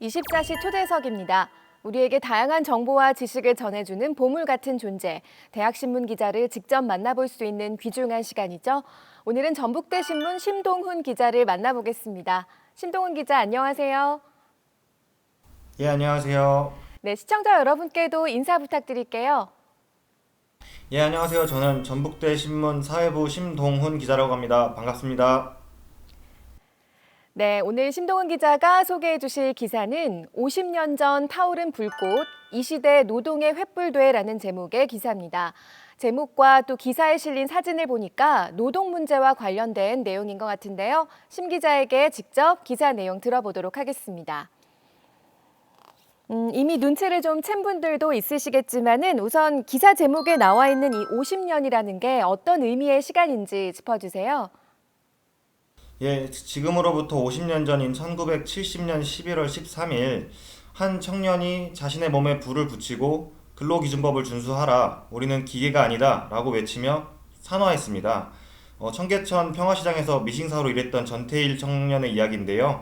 24시 초대석입니다. 우리에게 다양한 정보와 지식을 전해주는 보물 같은 존재, 대학신문 기자를 직접 만나볼 수 있는 귀중한 시간이죠. 오늘은 전북대 신문 심동훈 기자를 만나보겠습니다. 심동훈 기자, 안녕하세요. 예, 안녕하세요. 네, 시청자 여러분께도 인사 부탁드릴게요. 예, 안녕하세요. 저는 전북대 신문 사회부 심동훈 기자라고 합니다. 반갑습니다. 네, 오늘 심동훈 기자가 소개해 주실 기사는 50년 전 타오른 불꽃, 이 시대 노동의 횃불되라는 제목의 기사입니다. 제목과 또 기사에 실린 사진을 보니까 노동 문제와 관련된 내용인 것 같은데요. 심 기자에게 직접 기사 내용 들어보도록 하겠습니다. 이미 눈치를 좀 챈 분들도 있으시겠지만은 우선 기사 제목에 나와 있는 이 50년이라는 게 어떤 의미의 시간인지 짚어주세요. 예, 지금으로부터 50년 전인 1970년 11월 13일 한 청년이 자신의 몸에 불을 붙이고 근로기준법을 준수하라, 우리는 기계가 아니다 라고 외치며 산화했습니다. 청계천 평화시장에서 미싱사로 일했던 전태일 청년의 이야기인데요.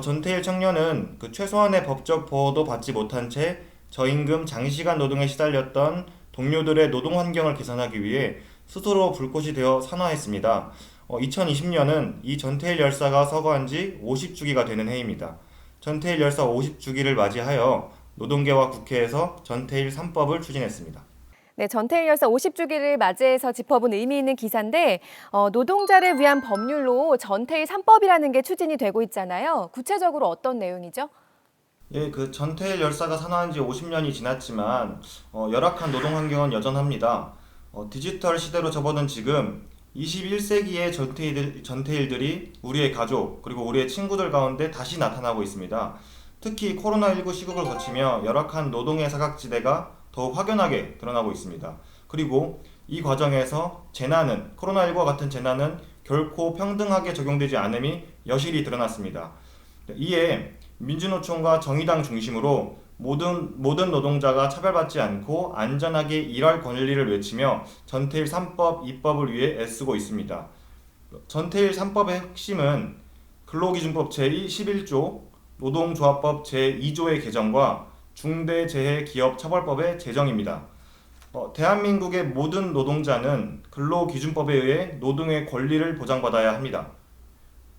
전태일 청년은 그 최소한의 법적 보호도 받지 못한 채 저임금 장시간 노동에 시달렸던 동료들의 노동 환경을 개선하기 위해 스스로 불꽃이 되어 산화했습니다. 2020년은 이 전태일 열사가 서거한 지 50주기가 되는 해입니다. 전태일 열사 50주기를 맞이하여 노동계와 국회에서 전태일 3법을 추진했습니다. 네, 전태일 열사 50주기를 맞이해서 짚어본 의미 있는 기사인데 노동자를 위한 법률로 전태일 3법이라는 게 추진이 되고 있잖아요. 구체적으로 어떤 내용이죠? 예, 그 전태일 열사가 산화한 지 50년이 지났지만 열악한 노동 환경은 여전합니다. 디지털 시대로 접어든 지금 21세기의 전태일들이 우리의 가족 그리고 우리의 친구들 가운데 다시 나타나고 있습니다. 특히 코로나19 시국을 거치며 열악한 노동의 사각지대가 더욱 확연하게 드러나고 있습니다. 그리고 이 과정에서 코로나19와 같은 재난은 결코 평등하게 적용되지 않음이 여실히 드러났습니다. 이에 민주노총과 정의당 중심으로 모든 노동자가 차별받지 않고 안전하게 일할 권리를 외치며 전태일 3법 입법을 위해 애쓰고 있습니다. 전태일 3법의 핵심은 근로기준법 제11조, 노동조합법 제2조의 개정과 중대재해기업처벌법의 제정입니다. 대한민국의 모든 노동자는 근로기준법에 의해 노동의 권리를 보장받아야 합니다.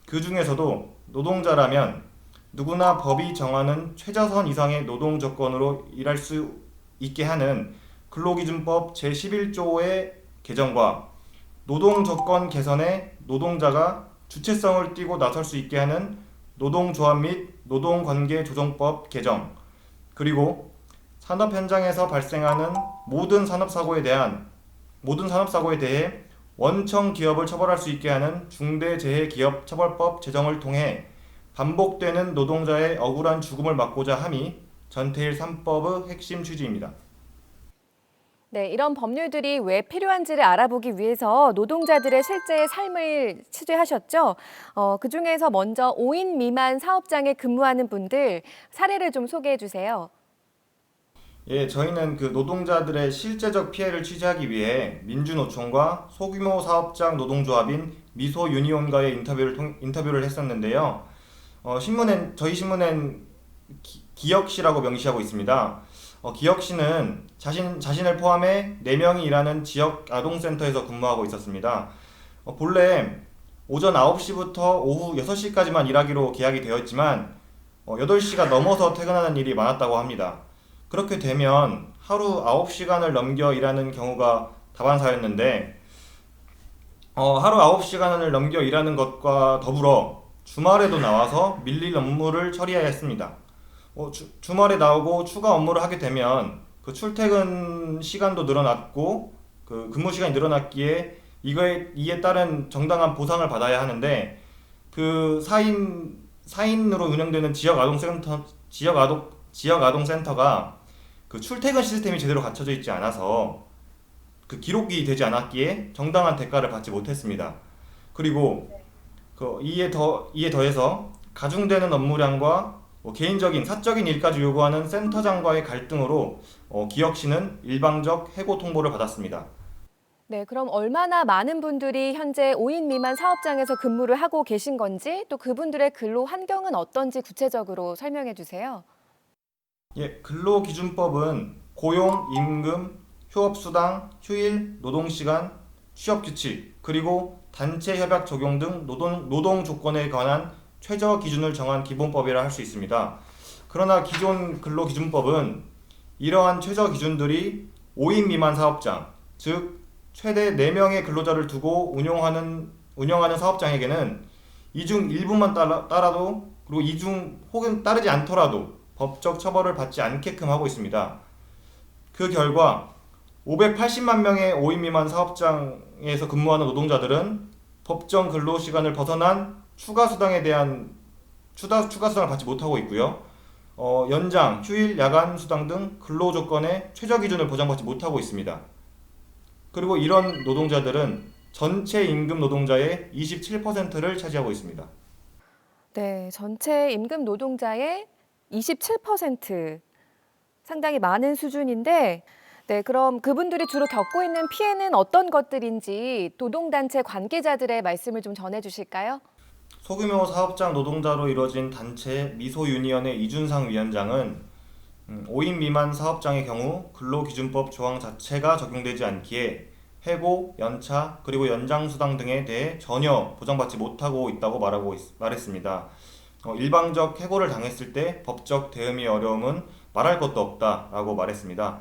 그 중에서도 노동자라면 누구나 법이 정하는 최저선 이상의 노동 조건으로 일할 수 있게 하는 근로기준법 제11조의 개정과 노동 조건 개선에 노동자가 주체성을 띠고 나설 수 있게 하는 노동조합 및 노동관계조정법 개정, 그리고 산업 현장에서 발생하는 모든 산업사고에 대해 원청 기업을 처벌할 수 있게 하는 중대재해기업처벌법 제정을 통해 반복되는 노동자의 억울한 죽음을 막고자 함이 전태일 3법의 핵심 취지입니다. 네, 이런 법률들이 왜 필요한지를 알아보기 위해서 노동자들의 실제 삶을 취재하셨죠. 그중에서 먼저 5인 미만 사업장에 근무하는 분들 사례를 좀 소개해 주세요. 예, 저희는 그 노동자들의 실제적 피해를 취재하기 위해 민주노총과 소규모 사업장 노동조합인 미소유니온과의 인터뷰를 했었는데요. 저희 신문엔 기혁씨라고 명시하고 있습니다. 기혁씨는 자신을 포함해 4명이 일하는 지역 아동센터에서 근무하고 있었습니다. 본래 오전 9시부터 오후 6시까지만 일하기로 계약이 되어 있지만 8시가 넘어서 퇴근하는 일이 많았다고 합니다. 그렇게 되면 하루 9시간을 넘겨 일하는 경우가 다반사였는데 하루 9시간을 넘겨 일하는 것과 더불어 주말에도 나와서 밀릴 업무를 처리해야 했습니다. 주말에 나오고 추가 업무를 하게 되면 그 출퇴근 시간도 늘어났고 그 근무 시간이 늘어났기에 이에 따른 정당한 보상을 받아야 하는데 그 4인으로 운영되는 지역 아동센터가 그 출퇴근 시스템이 제대로 갖춰져 있지 않아서 그 기록이 되지 않았기에 정당한 대가를 받지 못했습니다. 그리고 이에 더해서 가중되는 업무량과 개인적인 사적인 일까지 요구하는 센터장과의 갈등으로 기혁씨는 일방적 해고 통보를 받았습니다. 네, 그럼 얼마나 많은 분들이 현재 5인 미만 사업장에서 근무를 하고 계신 건지, 또 그분들의 근로 환경은 어떤지 구체적으로 설명해 주세요. 예, 근로기준법은 고용, 임금, 휴업수당, 휴일, 노동시간, 취업규칙, 그리고 단체협약 적용 등 노동 조건에 관한 최저 기준을 정한 기본법이라 할 수 있습니다. 그러나 기존 근로기준법은 이러한 최저 기준들이 5인 미만 사업장, 즉 최대 4명의 근로자를 두고 운영하는 사업장에게는 이 중 일부만 따라도, 그리고 이 중 혹은 따르지 않더라도 법적 처벌을 받지 않게끔 하고 있습니다. 그 결과 580만 명의 5인 미만 사업장에서 근무하는 노동자들은 법정 근로 시간을 벗어난 추가 수당을 받지 못하고 있고요. 연장, 휴일, 야간 수당 등 근로 조건의 최저 기준을 보장받지 못하고 있습니다. 그리고 이런 노동자들은 전체 임금 노동자의 27%를 차지하고 있습니다. 네, 전체 임금 노동자의 27%, 상당히 많은 수준인데, 네, 그럼 그분들이 주로 겪고 있는 피해는 어떤 것들인지 노동단체 관계자들의 말씀을 좀 전해 주실까요? 소규모 사업장 노동자로 이루어진 단체 미소유니언의 이준상 위원장은 5인 미만 사업장의 경우 근로기준법 조항 자체가 적용되지 않기에 해고, 연차, 그리고 연장수당 등에 대해 전혀 보장받지 못하고 있다고 말했습니다. 일방적 해고를 당했을 때 법적 대응의 어려움은 말할 것도 없다라고 말했습니다.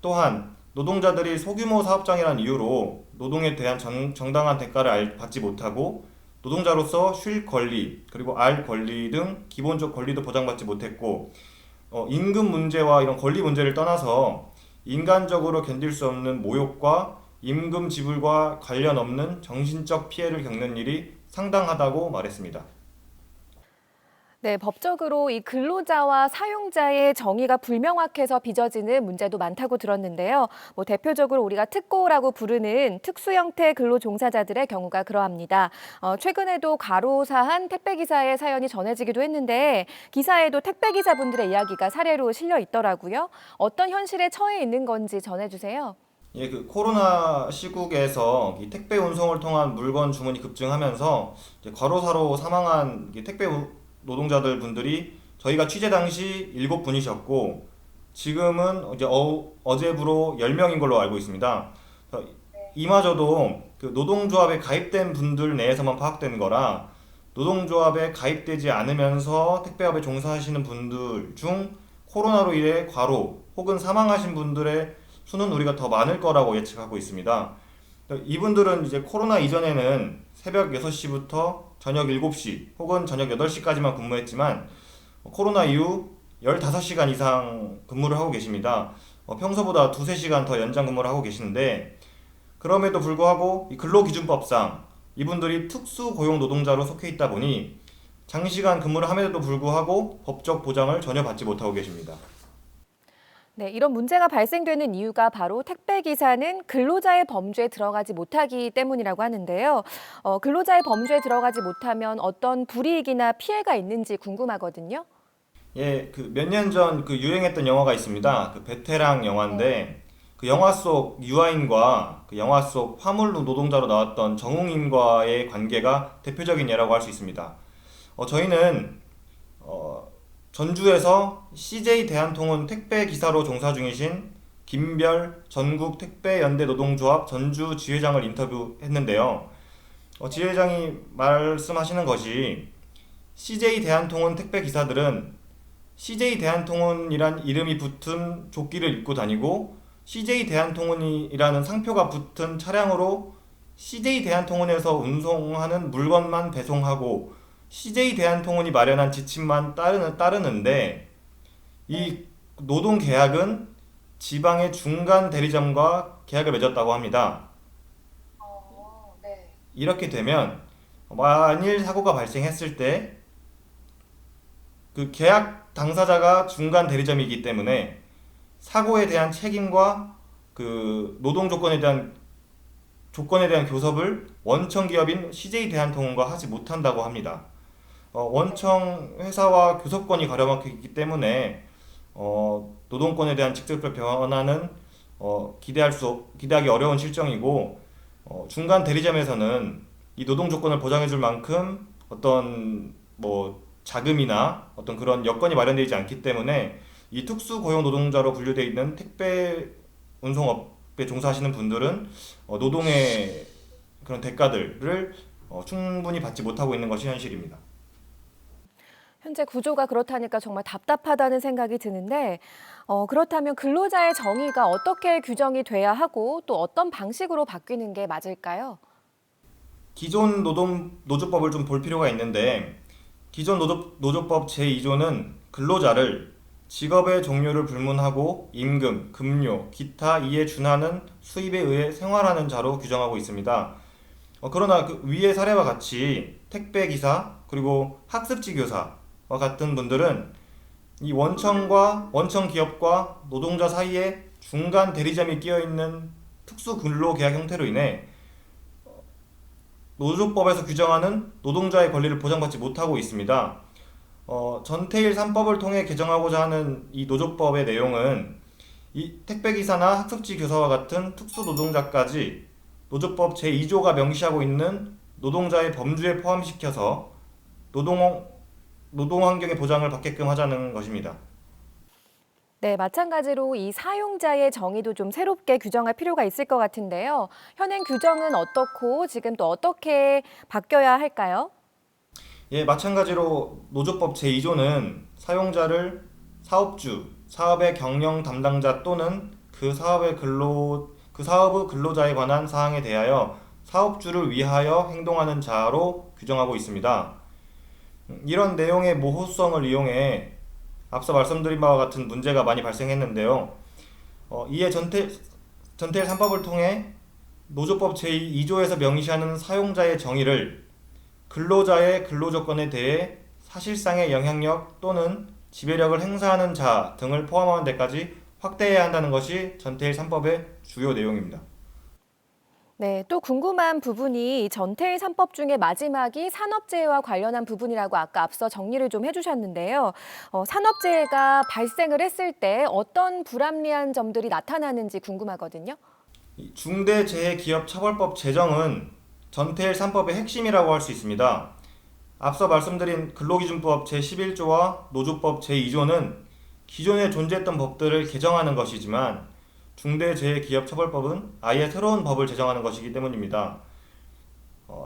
또한 노동자들이 소규모 사업장이라는 이유로 노동에 대한 정당한 대가를 받지 못하고 노동자로서 쉴 권리, 그리고 알 권리 등 기본적 권리도 보장받지 못했고, 임금 문제와 이런 권리 문제를 떠나서 인간적으로 견딜 수 없는 모욕과 임금 지불과 관련 없는 정신적 피해를 겪는 일이 상당하다고 말했습니다. 네, 법적으로 이 근로자와 사용자의 정의가 불명확해서 빚어지는 문제도 많다고 들었는데요. 대표적으로 우리가 특고라고 부르는 특수 형태 근로 종사자들의 경우가 그러합니다. 최근에도 과로사한 택배기사의 사연이 전해지기도 했는데 기사에도 택배기사분들의 이야기가 사례로 실려 있더라고요. 어떤 현실에 처해 있는 건지 전해주세요. 예, 코로나 시국에서 이 택배 운송을 통한 물건 주문이 급증하면서 이제 과로사로 사망한 이 택배 노동자들 분들이 저희가 취재 당시 7분이셨고 지금은 이제 어제부로 10명인 걸로 알고 있습니다. 이마저도 그 노동조합에 가입된 분들 내에서만 파악된 거라 노동조합에 가입되지 않으면서 택배업에 종사하시는 분들 중 코로나로 인해 과로 혹은 사망하신 분들의 수는 우리가 더 많을 거라고 예측하고 있습니다. 이분들은 이제 코로나 이전에는 새벽 6시부터 저녁 7시 혹은 저녁 8시까지만 근무했지만 코로나 이후 15시간 이상 근무를 하고 계십니다. 평소보다 두세 시간 더 연장 근무를 하고 계시는데 그럼에도 불구하고 이 근로기준법상 이분들이 특수 고용 노동자로 속해 있다 보니 장시간 근무를 함에도 불구하고 법적 보장을 전혀 받지 못하고 계십니다. 네, 이런 문제가 발생되는 이유가 바로 택배기사는 근로자의 범주에 들어가지 못하기 때문이라고 하는데요. 근로자의 범주에 들어가지 못하면 어떤 불이익이나 피해가 있는지 궁금하거든요. 예, 그 몇 년 전 그 유행했던 영화가 있습니다. 그 베테랑 영화인데 그 영화 속 유아인과 그 영화 속 화물 노동자로 나왔던 정웅임과의 관계가 대표적인 예라고 할 수 있습니다. 저희는 전주에서 CJ 대한통운 택배 기사로 종사 중이신 김별 전국 택배연대 노동조합 전주 지회장을 인터뷰했는데요. 지회장이 말씀하시는 것이 CJ 대한통운 택배 기사들은 CJ 대한통운이란 이름이 붙은 조끼를 입고 다니고 CJ 대한통운이라는 상표가 붙은 차량으로 CJ 대한통운에서 운송하는 물건만 배송하고 CJ 대한통운이 마련한 지침만 따르는데 이 노동 계약은 지방의 중간 대리점과 계약을 맺었다고 합니다. 네. 이렇게 되면 만일 사고가 발생했을 때 그 계약 당사자가 중간 대리점이기 때문에 사고에 대한 책임과 그 노동 조건에 대한 교섭을 원청 기업인 CJ 대한통운과 하지 못한다고 합니다. 원청 회사와 교섭권이 가려막혀 있기 때문에 노동권에 대한 직접적 변화는 기대하기 어려운 실정이고 중간 대리점에서는 이 노동 조건을 보장해 줄 만큼 어떤 뭐 자금이나 어떤 그런 여건이 마련되어 있지 않기 때문에 이 특수 고용 노동자로 분류되어 있는 택배 운송업에 종사하시는 분들은 노동의 그런 대가들을 충분히 받지 못하고 있는 것이 현실입니다. 현재 구조가 그렇다니까 정말 답답하다는 생각이 드는데, 그렇다면 근로자의 정의가 어떻게 규정이 돼야 하고 또 어떤 방식으로 바뀌는 게 맞을까요? 기존 노조법을 좀 볼 필요가 있는데 기존 노조법 제2조는 근로자를 직업의 종류를 불문하고 임금, 급료, 기타 이에 준하는 수입에 의해 생활하는 자로 규정하고 있습니다. 그러나 그 위의 사례와 같이 택배 기사 그리고 학습지 교사와 같은 분들은 이 원청 기업과 노동자 사이에 중간 대리점이 끼어 있는 특수 근로 계약 형태로 인해 노조법에서 규정하는 노동자의 권리를 보장받지 못하고 있습니다. 전태일 3법을 통해 개정하고자 하는 이 노조법의 내용은 이 택배기사나 학습지 교사와 같은 특수 노동자까지 노조법 제2조가 명시하고 있는 노동자의 범주에 포함시켜서 노동 환경의 보장을 받게끔 하자는 것입니다. 네, 마찬가지로 이 사용자의 정의도 좀 새롭게 규정할 필요가 있을 것 같은데요. 현행 규정은 어떻고 지금 또 어떻게 바뀌어야 할까요? 예, 마찬가지로 노조법 제2조는 사용자를 사업주, 사업의 경영 담당자 또는 그 사업의 근로자에 관한 사항에 대하여 사업주를 위하여 행동하는 자로 규정하고 있습니다. 이런 내용의 모호성을 이용해 앞서 말씀드린 바와 같은 문제가 많이 발생했는데요. 이에 전태일 3법을 통해 노조법 제2조에서 명시하는 사용자의 정의를 근로자의 근로조건에 대해 사실상의 영향력 또는 지배력을 행사하는 자 등을 포함하는 데까지 확대해야 한다는 것이 전태일 3법의 주요 내용입니다. 네, 또 궁금한 부분이 전태일 3법 중에 마지막이 산업재해와 관련한 부분이라고 아까 앞서 정리를 좀 해주셨는데요. 산업재해가 발생을 했을 때 어떤 불합리한 점들이 나타나는지 궁금하거든요. 이 중대재해기업처벌법 제정은 전태일 3법의 핵심이라고 할 수 있습니다. 앞서 말씀드린 근로기준법 제11조와 노조법 제2조는 기존에 존재했던 법들을 개정하는 것이지만 중대재해기업처벌법은 아예 새로운 법을 제정하는 것이기 때문입니다.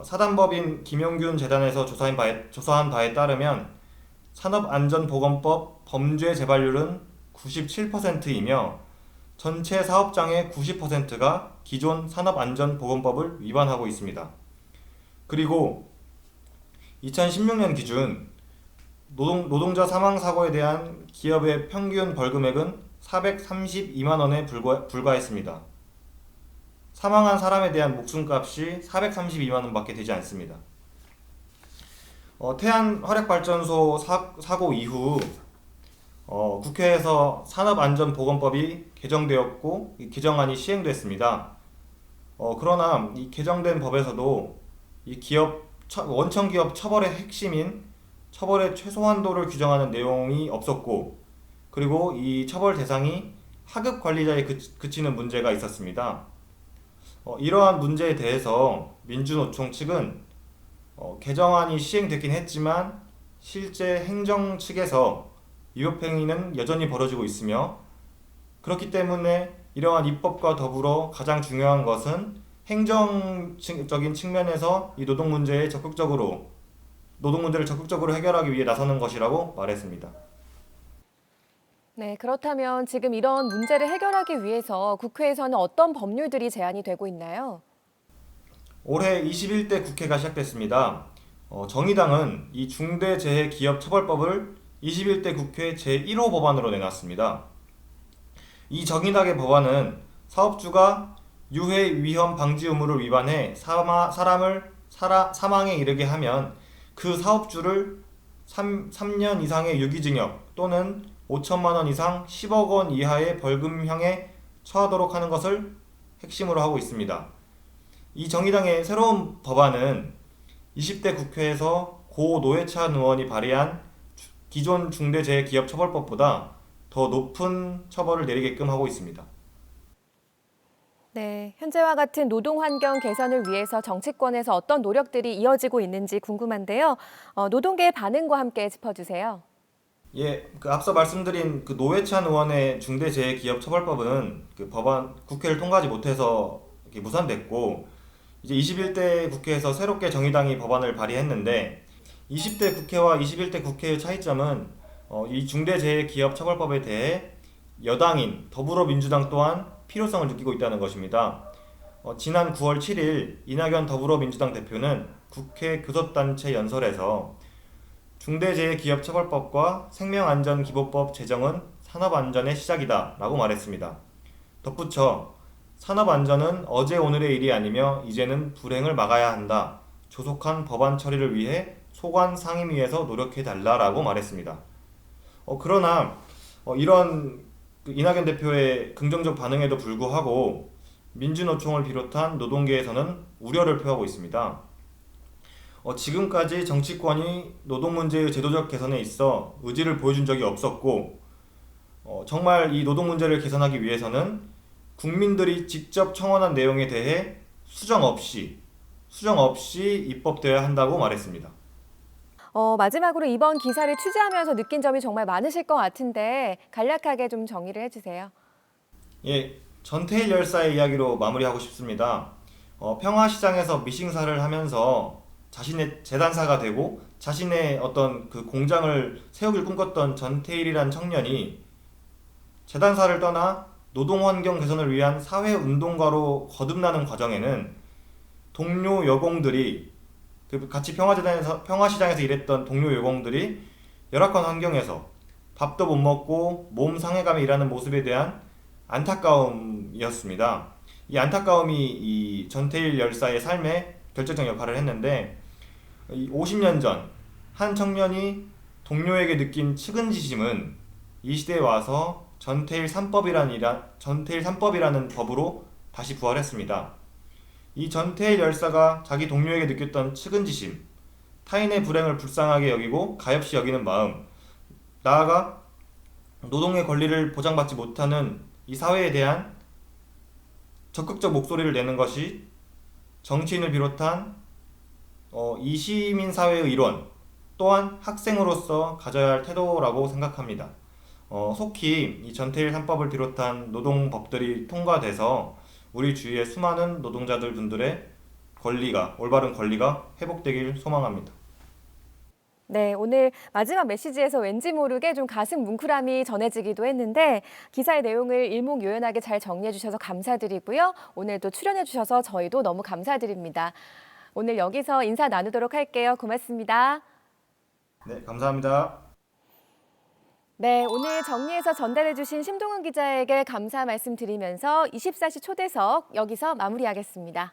사단법인 김용균 재단에서 조사한 바에 따르면 산업안전보건법 범죄 재발률은 97%이며 전체 사업장의 90%가 기존 산업안전보건법을 위반하고 있습니다. 그리고 2016년 기준 노동자 사망사고에 대한 기업의 평균 벌금액은 432만 원에 불과했습니다. 사망한 사람에 대한 목숨값이 432만 원밖에 되지 않습니다. 태안화력발전소 사고 이후 국회에서 산업안전보건법이 개정되었고 이 개정안이 시행됐습니다. 그러나 이 개정된 법에서도 이 원청 기업 처벌의 핵심인 처벌의 최소한도를 규정하는 내용이 없었고, 그리고 이 처벌 대상이 하급 관리자에 그치는 문제가 있었습니다. 이러한 문제에 대해서 민주노총 측은 개정안이 시행됐긴 했지만 실제 행정 측에서 위법 행위는 여전히 벌어지고 있으며, 그렇기 때문에 이러한 입법과 더불어 가장 중요한 것은 행정적인 측면에서 이 노동 문제를 적극적으로 해결하기 위해 나서는 것이라고 말했습니다. 네, 그렇다면 지금 이런 문제를 해결하기 위해서 국회에서는 어떤 법률들이 제안이 되고 있나요? 올해 21대 국회가 시작됐습니다. 정의당은 이 중대재해기업처벌법을 21대 국회 제1호 법안으로 내놨습니다. 이 정의당의 법안은 사업주가 유해 위험 방지 의무를 위반해 사람을 사망에 이르게 하면 그 사업주를 3년 이상의 유기징역 또는 5천만 원 이상 10억 원 이하의 벌금형에 처하도록 하는 것을 핵심으로 하고 있습니다. 이 정의당의 새로운 법안은 20대 국회에서 고 노회찬 의원이 발의한 기존 중대재해기업처벌법보다 더 높은 처벌을 내리게끔 하고 있습니다. 네, 현재와 같은 노동 환경 개선을 위해서 정치권에서 어떤 노력들이 이어지고 있는지 궁금한데요. 노동계의 반응과 함께 짚어주세요. 예, 그 앞서 말씀드린 그 노회찬 의원의 중대재해기업처벌법은 그 법안 국회를 통과하지 못해서 이렇게 무산됐고 이제 21대 국회에서 새롭게 정의당이 법안을 발의했는데 20대 국회와 21대 국회의 차이점은 이 중대재해기업처벌법에 대해 여당인 더불어민주당 또한 필요성을 느끼고 있다는 것입니다. 지난 9월 7일 이낙연 더불어민주당 대표는 국회 교섭단체 연설에서 중대재해기업처벌법과 생명안전기본법 제정은 산업안전의 시작이다 라고 말했습니다. 덧붙여 산업안전은 어제 오늘의 일이 아니며 이제는 불행을 막아야 한다. 조속한 법안 처리를 위해 소관 상임위에서 노력해달라라고 말했습니다. 그러나 이런 그 이낙연 대표의 긍정적 반응에도 불구하고 민주노총을 비롯한 노동계에서는 우려를 표하고 있습니다. 지금까지 정치권이 노동 문제의 제도적 개선에 있어 의지를 보여준 적이 없었고, 정말 이 노동 문제를 개선하기 위해서는 국민들이 직접 청원한 내용에 대해 수정 없이 입법되어야 한다고 말했습니다. 마지막으로 이번 기사를 취재하면서 느낀 점이 정말 많으실 것 같은데 간략하게 좀 정리를 해주세요. 예, 전태일 열사의 이야기로 마무리하고 싶습니다. 평화시장에서 미싱사를 하면서 자신의 재단사가 되고 자신의 어떤 그 공장을 세우길 꿈꿨던 전태일이란 청년이 재단사를 떠나 노동환경 개선을 위한 사회운동가로 거듭나는 과정에는 동료 여공들이 그 같이 평화시장에서 일했던 동료 여공들이 열악한 환경에서 밥도 못 먹고 몸 상해가며 일하는 모습에 대한 안타까움이었습니다. 이 안타까움이 이 전태일 열사의 삶에 결정적 역할을 했는데 50년 전 한 청년이 동료에게 느낀 측은지심은 이 시대에 와서 전태일 3법이라는 법으로 다시 부활했습니다. 이 전태일 열사가 자기 동료에게 느꼈던 측은지심, 타인의 불행을 불쌍하게 여기고 가엾이 여기는 마음, 나아가 노동의 권리를 보장받지 못하는 이 사회에 대한 적극적 목소리를 내는 것이 정치인을 비롯한 이 시민 사회의 일원 또한 학생으로서 가져야 할 태도라고 생각합니다. 속히 이 전태일 3법을 비롯한 노동법들이 통과돼서 우리 주위의 수많은 노동자들 분들의 올바른 권리가 회복되길 소망합니다. 네, 오늘 마지막 메시지에서 왠지 모르게 좀 가슴 뭉클함이 전해지기도 했는데 기사의 내용을 일목요연하게 잘 정리해 주셔서 감사드리고요. 오늘도 출연해 주셔서 저희도 너무 감사드립니다. 오늘 여기서 인사 나누도록 할게요. 고맙습니다. 네, 감사합니다. 네, 오늘 정리해서 전달해 주신 심동훈 기자에게 감사 말씀드리면서 24시 초대석 여기서 마무리하겠습니다.